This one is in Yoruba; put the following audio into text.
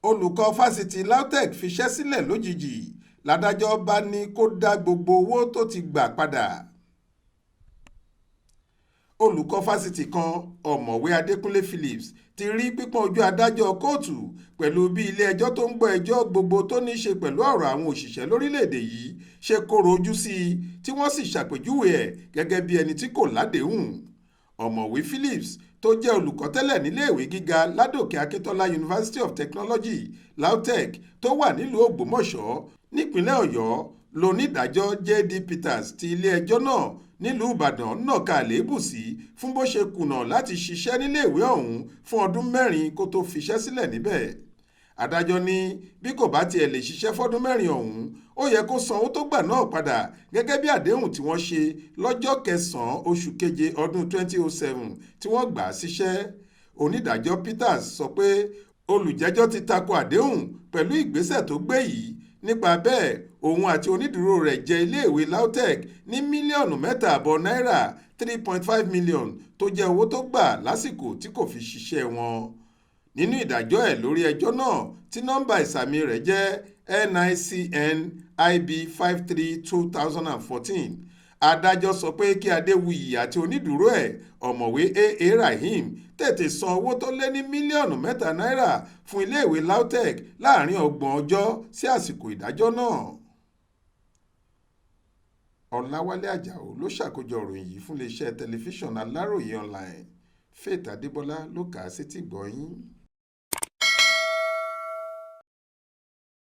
olùkọ́ fásitì Lautech fiṣẹ́ sílẹ̀ lójijì ládájọ́ bá ní kó dá gbogbo owó tó ti gbà padà. olùkọ́ fásitì kan ọ̀mọ̀wé Adékúnlé Phillips ti rí pípọ́n ojú adájọ́ kóòtù pẹ̀lú bí ilé-ẹjọ́ tó ń gbọ́ ẹjọ́ gbogbo tó ní í ṣe pẹ̀lú ọ̀rọ̀ àwọn òṣìṣẹ́ lórílẹ̀‐èdè yìí ṣe kóró ojú sí i tí wọ́n sì ṣàpèjúwe ẹ̀ gẹ́gẹ́ bí ẹni tí kò ládéhùn. ọ̀mọ̀wé Phillips tó jẹ́ olùkọ́ tẹ́lẹ̀ níléèwé gíga Ládòkè Akíntọ́lá University of Technology Lautech tó wà nílùú Ògbómọ̀ṣọ́ nípínlẹ̀ Ọ̀yọ́ lónídàájọ́ J.D. Peters ti ilé-ẹjọ́ náà nílùú Ìbàdàn nàka àléébù sí fún bó ṣe kùnà láti ṣiṣẹ́ níléèwé ọ̀hún fún ọdún 4 kó tó fiṣẹ́ sílẹ̀ níbẹ̀. adájọ́ ní bí kò bá tiẹ̀ lè ṣiṣẹ́ fọ́dún 4 ọ̀hún ó yẹ kó san owó tó gbà náà padà gẹ́gẹ́ bí àdéhùn tí wọ́n ṣe lọ́jọ́ 9 oṣù keje ọdún 2007 tí wọ́n gbà á síṣẹ́. onídàájọ́ Peters sọ pé olùjẹ́jọ́ ti tako àdéhùn pẹ̀lú ìgbésẹ̀ tó gbé yìí. nípa bẹ́ẹ̀ òun àti onídùúró rẹ̀ jẹ iléèwé Lautech ní mílíọ̀nù 3.5 náírà 3.5 million tó jẹ́ owó tó gbà lásìkò tí kò fi ṣiṣẹ́ wọn. nínú ìdájọ́ ẹ̀ lórí ẹjọ́ náà tí nọ́mbà ìsàmì rẹ̀ jẹ́ NICN IB 53/2014 adájọ́ sọ pé kí Adéwuyì àti onídùúró ẹ̀ ọ̀mọ̀wé AA Rahim tètè san owó tó lé ní mílíọ̀nù 3 náírà fún iléèwé Lautech láàrin 30 ọjọ́ sí àsìkò ìdájọ́ náà. Ọláwálé Àjàó ló ṣàkójọ ìròyìn yìí fún iléeṣẹ́ tẹlifíṣàn Aláròye online. Faith Adébọlá ló kà á sétígbọ̀ọ́ yín.